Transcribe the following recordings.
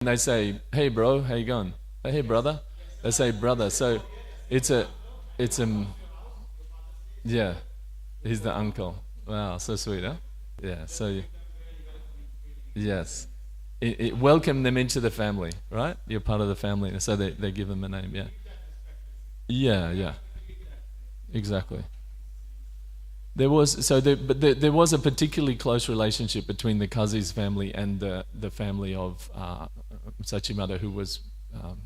And they say, "Hey, bro, how you going?" "Hey, brother." They say, "Brother." So it's a, it's a, yeah. He's the uncle. Wow, so sweet, huh? Yeah. So yes, it welcome them into the family, right? You're part of the family, so they give them a name. Yeah. Yeah. Yeah. Exactly. There was a particularly close relationship between the Kazi's family and the family of Sachimata, who was um,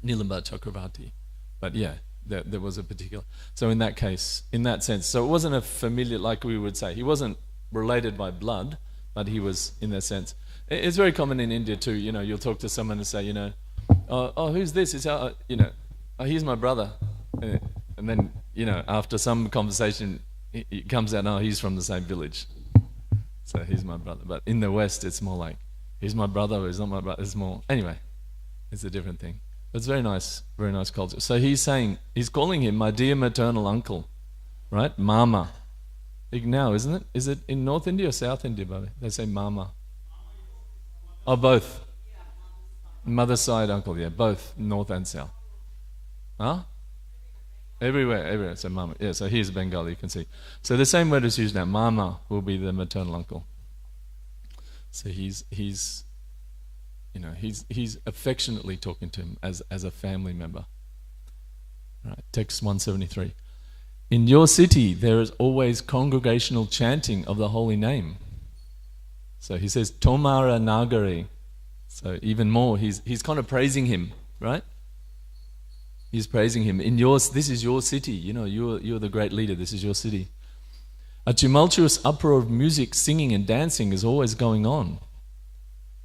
Nilamba Chakravarti. But yeah, there was a particular. So in that case, in that sense, so it wasn't a familiar, like we would say. He wasn't related by blood, but he was in that sense. It's very common in India too. You know, you'll talk to someone and say, oh, who's this? It's oh, he's my brother. And then, after some conversation, it comes out, oh, he's from the same village. So he's my brother. But in the West, it's more like, he's my brother or he's not my brother. It's more, anyway, it's a different thing. It's very nice culture. So he's calling him my dear maternal uncle, right? Mama. Now, isn't it? Is it in North India or South India, Bobby? They say mama. Oh, both. Mother's side uncle, yeah, both North and South. Huh? Everywhere. So mama. Yeah, so here's Bengali, you can see. So the same word is used now. Mama will be the maternal uncle. So he's affectionately talking to him as a family member. Right, text 173. In your city, there is always congregational chanting of the holy name. So he says, Tomara Nagare. So even more, he's kind of praising him, right? He's praising him. This is your city. You're the great leader. This is your city. A tumultuous uproar of music, singing, and dancing is always going on.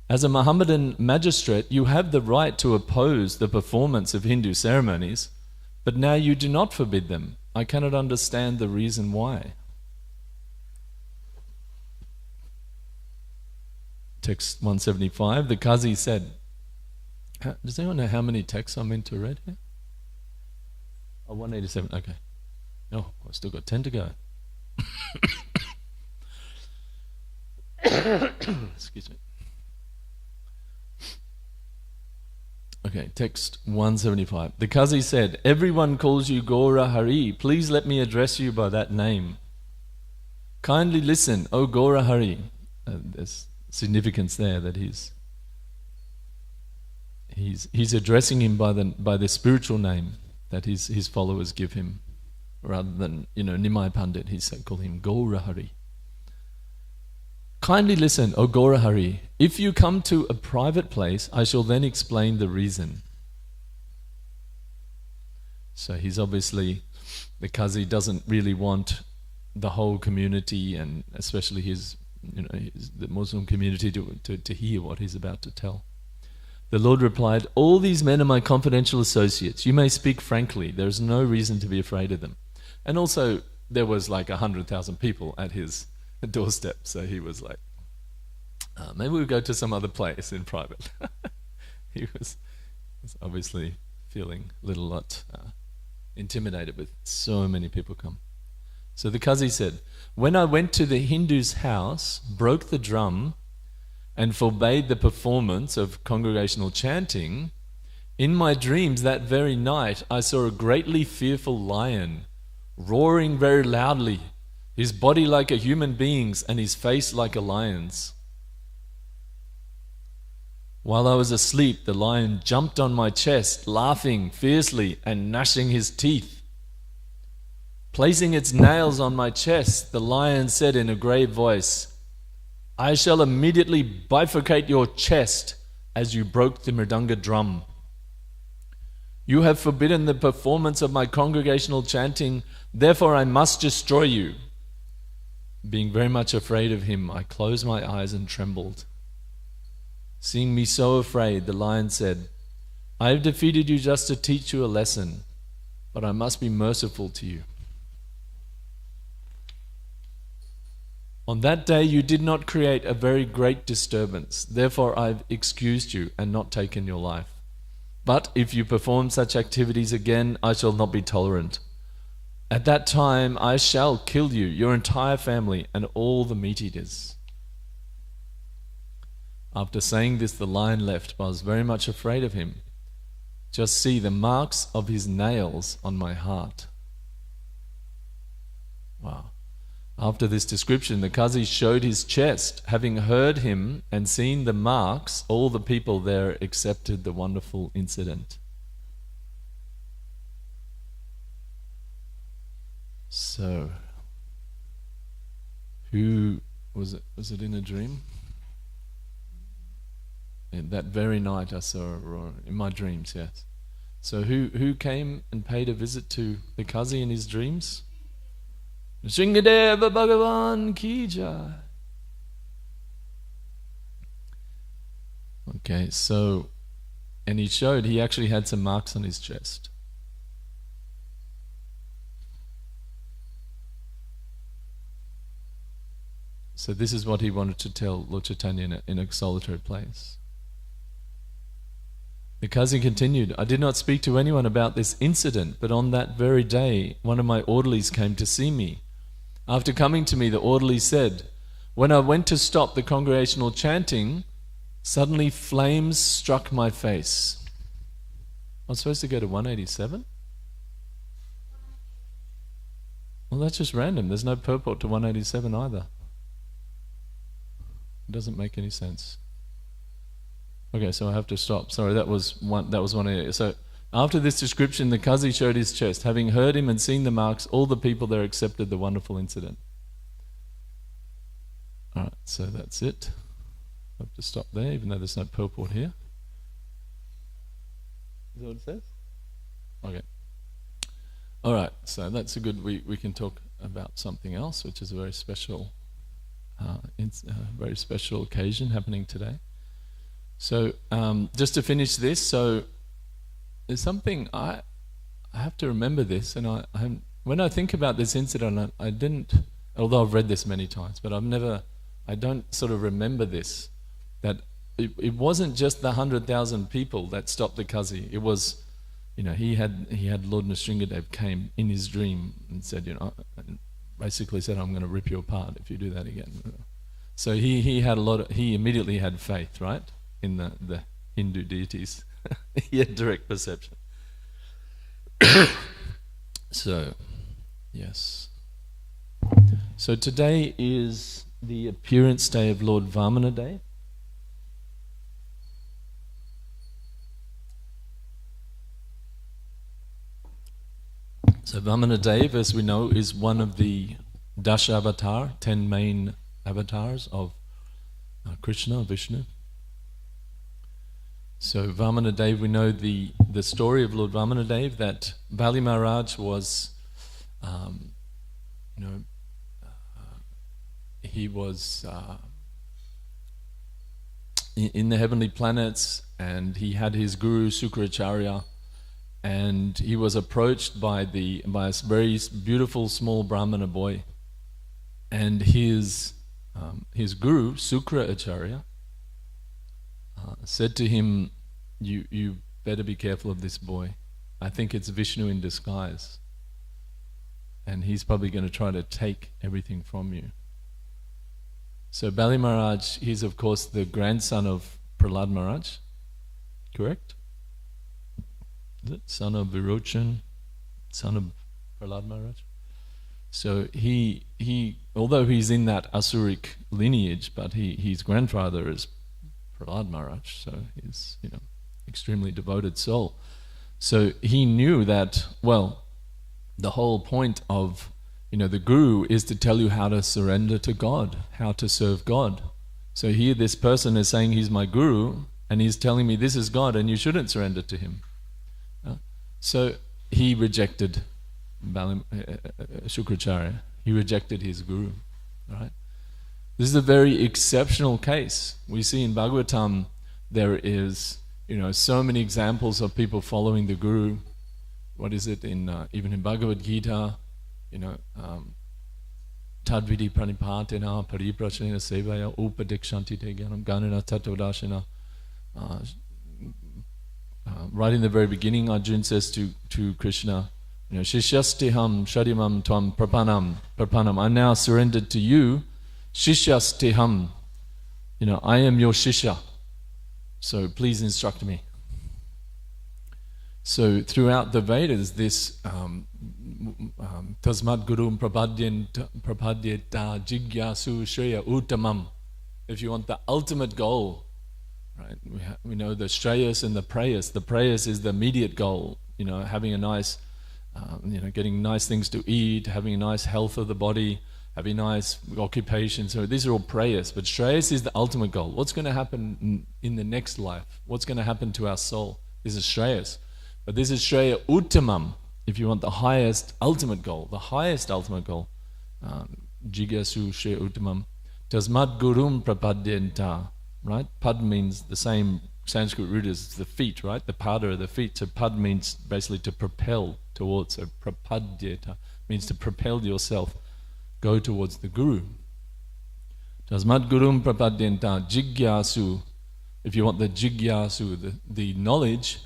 As a Mohammedan magistrate, you have the right to oppose the performance of Hindu ceremonies, but now you do not forbid them. I cannot understand the reason why. Text 175, the Qazi said, does anyone know how many texts I'm meant to read here? Oh, 187, okay. Oh, I've still got 10 to go. Excuse me. Okay, text 175. The Qazi said, everyone calls you Gora Hari. Please let me address you by that name. Kindly listen, O Gora Hari. There's significance there that he's addressing him by the spiritual name that his followers give him, rather than Nimai Pandit. He call him Gora Hari. Kindly listen, O Gora Hari. If you come to a private place, I shall then explain the reason. So he's obviously, the Qazi doesn't really want the whole community, and especially the Muslim community, to hear what he's about to tell. The Lord replied, all these men are my confidential associates. You may speak frankly. There is no reason to be afraid of them. And also, there was like 100,000 people at his doorstep, so he was like, maybe we'll go to some other place in private. He was obviously feeling a little lot intimidated with so many people come. So the Qazi said, when I went to the Hindu's house, broke the drum, and forbade the performance of congregational chanting, in my dreams that very night I saw a greatly fearful lion roaring very loudly, his body like a human being's and his face like a lion's. While I was asleep, the lion jumped on my chest, laughing fiercely and gnashing his teeth. Placing its nails on my chest, the lion said in a grave voice, I shall immediately bifurcate your chest as you broke the mridanga drum. You have forbidden the performance of my congregational chanting, therefore I must destroy you. Being very much afraid of him, I closed my eyes and trembled. Seeing me so afraid, the lion said, I have defeated you just to teach you a lesson, but I must be merciful to you. On that day you did not create a very great disturbance, therefore I have excused you and not taken your life. But if you perform such activities again, I shall not be tolerant. At that time I shall kill you, your entire family, and all the meat eaters. After saying this, the lion left, but I was very much afraid of him. Just see the marks of his nails on my heart. Wow. After this description, the Qazi showed his chest. Having heard him and seen the marks, all the people there accepted the wonderful incident. So, who was it? Was it in a dream? That very night I saw Aurora, in my dreams, yes. So who came and paid a visit to the Qazi in his dreams? Shringadeva Bhagavan Ki Jai. Okay, so, and he actually had some marks on his chest. So this is what he wanted to tell Lord Chaitanya in a solitary place. The Qazi continued, I did not speak to anyone about this incident, but on that very day, one of my orderlies came to see me. After coming to me, the orderly said, when I went to stop the congregational chanting, suddenly flames struck my face. I'm supposed to go to 187? Well, that's just random. There's no purport to 187 either. It doesn't make any sense. Okay, so I have to stop. Sorry, that was one area. So after this description, the Qazi showed his chest. Having heard him and seen the marks, all the people there accepted the wonderful incident. Alright, so that's it. I have to stop there, even though there's no purport here. Is that what it says? Okay. Alright, so that's a good, we can talk about something else, which is a very special occasion happening today. So just to finish this, so there's something I have to remember this, and when I think about this incident, I didn't, although I've read this many times, but I don't sort of remember this, that it wasn't just the 100,000 people that stopped the Qazi. It was, he had Lord Nrsingadev came in his dream and said, basically said, I'm going to rip you apart if you do that again. So he immediately had faith, right? In the Hindu deities. He had direct perception. So, yes. So today is the appearance day of Lord Vamanadev. So Vamanadev, as we know, is one of the Dasha avatar, 10 main avatars of Krishna, Vishnu. So Vamanadev, we know the story of Lord Vamanadev, that Bali Maharaj was, he was in the heavenly planets, and he had his guru Sukracharya, and he was approached by a very beautiful small Brahmana boy, and his guru Sukracharya said to him, you better be careful of this boy. I think it's Vishnu in disguise, and he's probably going to try to take everything from you. So Bali Maharaj, he's of course the grandson of Prahlad Maharaj, correct? Is it? Son of Virochan, son of Prahlad Maharaj. So he although he's in that Asuric lineage, but his grandfather is Prahlad Maharaj, so he's extremely devoted soul. So he knew that, well, the whole point of the guru is to tell you how to surrender to God, how to serve God. So here this person is saying he's my guru, and he's telling me this is God and you shouldn't surrender to him. So he rejected Shukracharya. He rejected his guru, right? This is a very exceptional case. We see in Bhagavatam there is, so many examples of people following the guru. What is it even in Bhagavad Gita? Tadvidi pranipatena pariprachanena sevaya upadikshanti te gyanam ganana tattvadashina. Right in the very beginning, Arjuna says to Krishna, Shishyastiham sharimam tvam prapanam. I'm now surrendered to you. Shishyastiham. I am your shishya, so please instruct me. So throughout the Vedas, this tasmat gurum prapadyeta jigyasu shreya uttamam. If you want the ultimate goal, right? We know the shreyas and the prayas. The prayas is the immediate goal. Having a nice, getting nice things to eat, having a nice health of the body, having nice occupation. So these are all prayas. But shreyas is the ultimate goal. What's going to happen in the next life? What's going to happen to our soul? This is shreyas. But this is shreya uttamam. If you want the highest ultimate goal, jigyasu shreya uttamam. Tasmat gurum prapadyenta, right? Pad means the same Sanskrit root as the feet, right? The pada of the feet. So pad means basically to propel towards. So prapadyeta means to propel yourself, go towards the guru. Tasmat gurum prapadyenta jigyasu. If you want the jigyasu, the knowledge,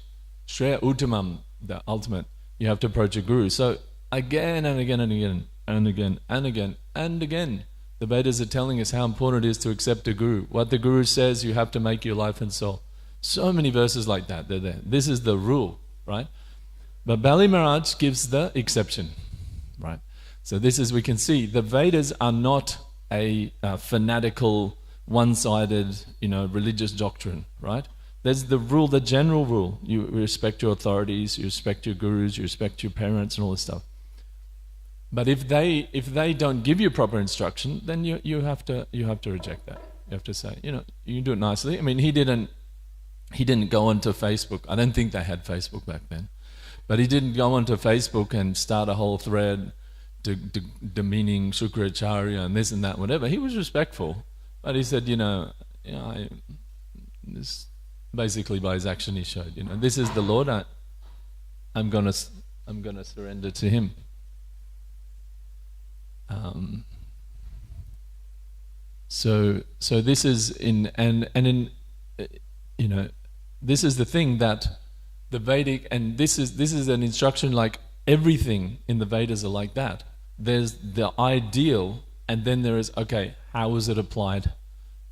shreya uttamam, the ultimate, you have to approach a guru. So again and again and again and again and again and again, the Vedas are telling us how important it is to accept a guru. What the guru says, you have to make your life and soul. So many verses like that, they're there. This is the rule, right? But Bali Maharaj gives the exception, right? So this is, we can see, the Vedas are not a fanatical, one-sided, religious doctrine, right? There's the rule, the general rule. You respect your authorities, you respect your gurus, you respect your parents and all this stuff. But if they don't give you proper instruction, then you have to reject that. You have to say, you can do it nicely. I mean, he didn't go onto Facebook. I don't think they had Facebook back then. But he didn't go onto Facebook and start a whole thread demeaning Shukracharya and this and that, whatever. He was respectful. But he said, this, basically by his action he showed, this is the Lord. I'm gonna surrender to him. So this is this is the thing that the Vedic, and this is an instruction, like everything in the Vedas are like that. There's the ideal, and then there is, okay, how is it applied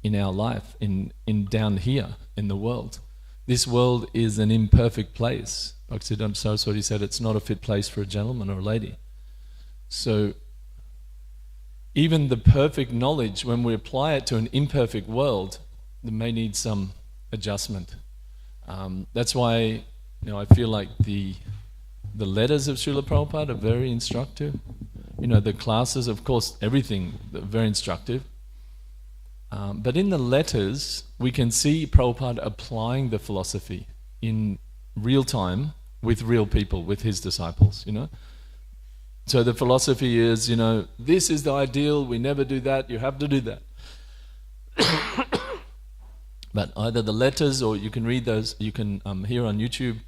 in our life, in down here in the world? This world is an imperfect place. Bhaktisiddhanta Saraswati said it's not a fit place for a gentleman or a lady. So even the perfect knowledge, when we apply it to an imperfect world, it may need some adjustment. That's why I feel like the letters of Srila Prabhupada are very instructive. The classes, of course, everything very instructive. But in the letters, we can see Prabhupada applying the philosophy in real time with real people, with his disciples, So the philosophy is, this is the ideal, we never do that, you have to do that. But either the letters, or you can read those, you can hear on YouTube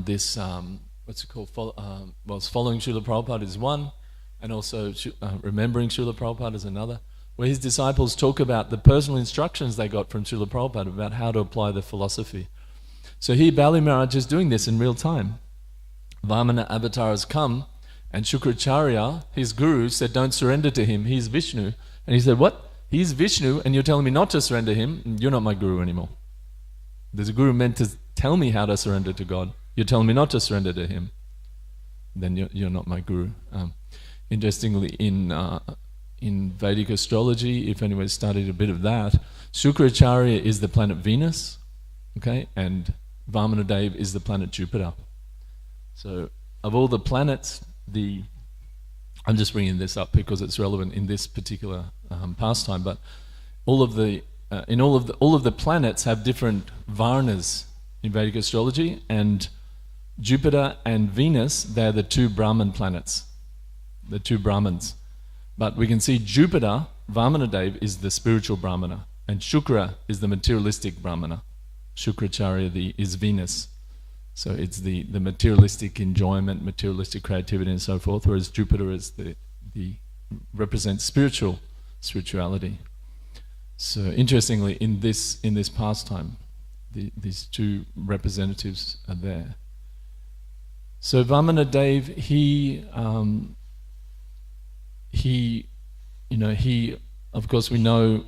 this, what's it called, Following Srila Prabhupada is one, and also Remembering Srila Prabhupada is another, where his disciples talk about the personal instructions they got from Srila Prabhupada about how to apply the philosophy. So here Bali Maharaj is doing this in real time. Vamana avatars come, and Shukracharya, his guru, said, don't surrender to him, he's Vishnu. And he said, what? He's Vishnu, and you're telling me not to surrender him? You're not my guru anymore. There's a guru meant to tell me how to surrender to God. You're telling me not to surrender to him. Then you're not my guru. Interestingly, in Vedic astrology, if anyone's studied a bit of that, Shukracharya is the planet Venus, okay, and Vamanadev is the planet Jupiter. So of all the planets, I'm just bringing this up because it's relevant in this particular pastime, but all of the planets have different varnas in Vedic astrology, and Jupiter and Venus, they're the two Brahman planets, the two Brahmans. But we can see Jupiter, Vamanadev, is the spiritual Brahmana, and Shukra is the materialistic Brahmana. Shukracharya is Venus. So it's the materialistic enjoyment, materialistic creativity and so forth, whereas Jupiter is the represents spirituality. So interestingly, in this pastime, these two representatives are there. So Vamanadev, he of course we know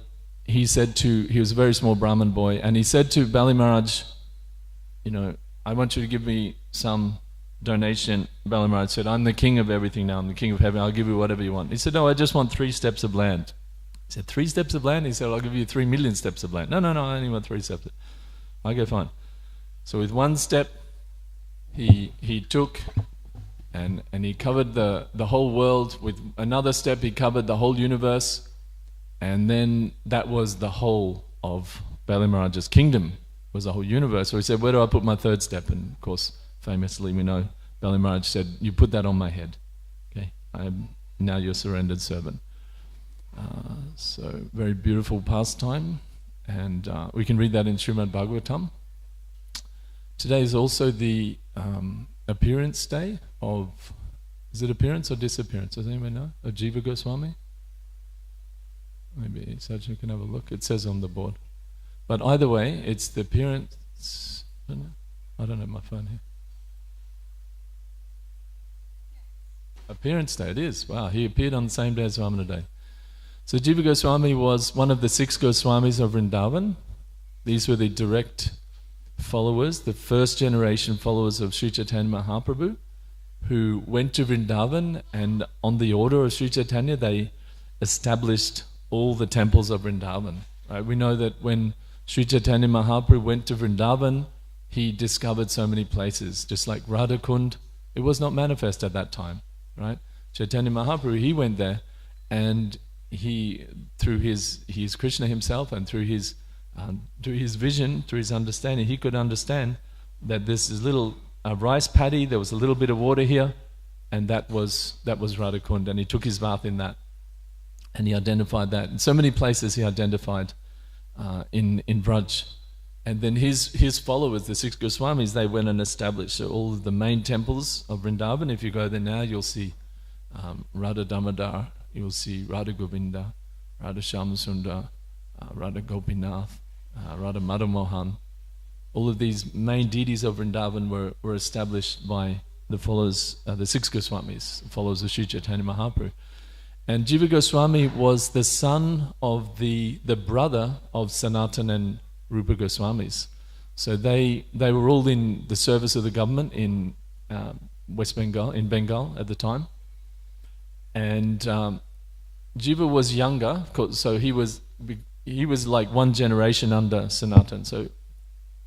he was a very small Brahmin boy, and he said to Bali Maharaj, I want you to give me some donation. Bali Maharaj said, I'm the king of everything now, I'm the king of heaven, I'll give you whatever you want. He said, no, I just want 3 steps of land. He said, 3 steps of land? He said, I'll give you 3 million steps of land. No, I only want 3 steps. Okay, fine. So with 1 step, he took and he covered the whole world. With another step, he covered the whole universe. And then that was the whole of Bali Maharaj's kingdom, was the whole universe. So he said, where do I put my 3rd step? And of course, famously, we know Bali Maharaj said, you put that on my head. Okay, I am now your surrendered servant. So very beautiful pastime, and we can read that in Srimad Bhagavatam. Today is also the appearance day of, is it appearance or disappearance? Does anyone know? Of Jiva Goswami? Maybe Sajjan can have a look. It says on the board. But either way, it's the appearance. I don't have my phone here. Appearance day, it is. Wow, he appeared on the same day as Vamana Day. So Jiva Goswami was one of the 6 Goswamis of Vrindavan. These were the direct followers, the first generation followers of Sri Chaitanya Mahaprabhu, who went to Vrindavan, and on the order of Sri Chaitanya, they established all the temples of Vrindavan. Right? We know that when Sri Chaitanya Mahaprabhu went to Vrindavan, he discovered so many places, just like Radhakund. It was not manifest at that time, right? Chaitanya Mahaprabhu, he went there, and he, through his Krishna himself, and through his vision, through his understanding, he could understand that this is little rice paddy, there was a little bit of water here, and that was Radhakund, and he took his bath in that, and he identified that. In so many places he identified in Braj. And then his followers, the 6 Goswamis, they went and established all of the main temples of Vrindavan. If you go there now, you'll see Radha Damodar, you'll see Radha Govinda, Radha Shyamsundar, Radha Gopinath, Radha Madhamohan. All of these main deities of Vrindavan were established by the followers, the 6 Goswamis, followers of Sri Chaitanya Mahaprabhu. And Jiva Goswami was the son of the brother of Sanatan and Rupa Goswamis. So they were all in the service of the government in West Bengal, in Bengal at the time. And Jiva was younger, so he was like 1 generation under Sanatan. So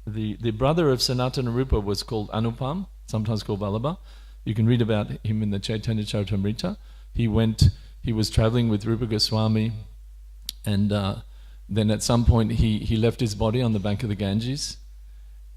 the brother of Sanatan and Rupa was called Anupam, sometimes called Vallabha. You can read about him in the Chaitanya Charitamrita. He was traveling with Rupa Goswami, and then at some point he left his body on the bank of the Ganges,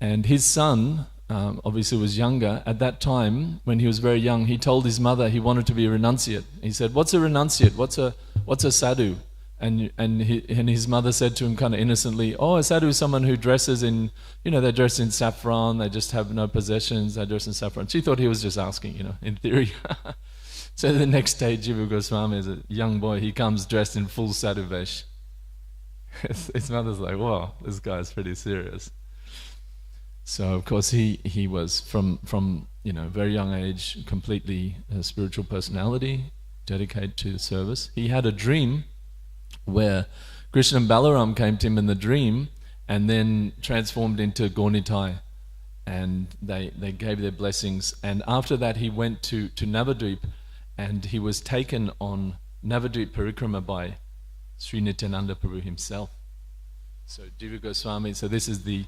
and his son obviously was younger. At that time, when he was very young, he told his mother he wanted to be a renunciate. He said, "What's a renunciate? What's a sadhu?" And his mother said to him kind of innocently, "Oh, a sadhu is someone who dresses in, they dress in saffron, they just have no possessions, they dress in saffron." She thought he was just asking, in theory. So the next day, Jiva Goswami, as a young boy, he comes dressed in full sadhu vesh. His mother's like, wow, this guy's pretty serious. So of course he was from very young age, completely a spiritual personality, dedicated to the service. He had a dream where Krishna and Balaram came to him in the dream and then transformed into Gaunitai, and they gave their blessings. And after that he went to Navadvip, and he was taken on Navadvip Parikrama by Sri Nityananda Prabhu himself. So Jiva Goswami, so this is the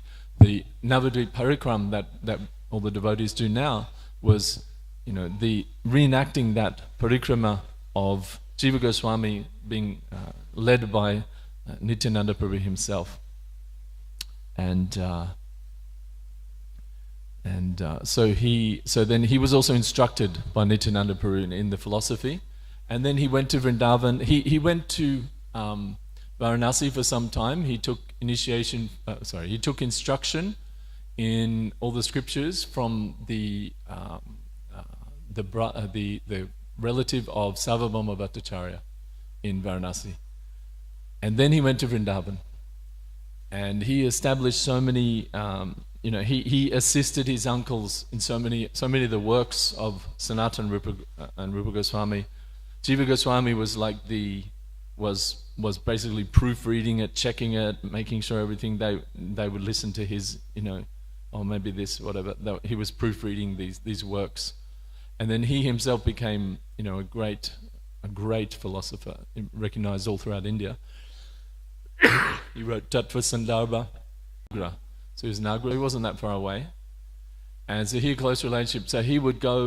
Navadvip Parikram that all the devotees do now, was the reenacting that parikrama of Jiva Goswami being led by Nityananda Prabhu himself. So then he was also instructed by Nityananda Prabhu in the philosophy, and then he went to Vrindavan. He went to Varanasi for some time. He took he took instruction in all the scriptures from the relative of Sarvabhauma Bhattacharya in Varanasi, and then he went to Vrindavan, and he established so many. He assisted his uncles in so many of the works of Sanatan and Rupa Goswami. Jiva Goswami was like the was basically proofreading it, checking it, making sure everything they would listen to his, or maybe this, whatever. He was proofreading these works, and then he himself became, a great philosopher, recognized all throughout India. He wrote Tattva Sandarbha. So he was in Agra. He wasn't that far away, and so he had a close relationship. So he would go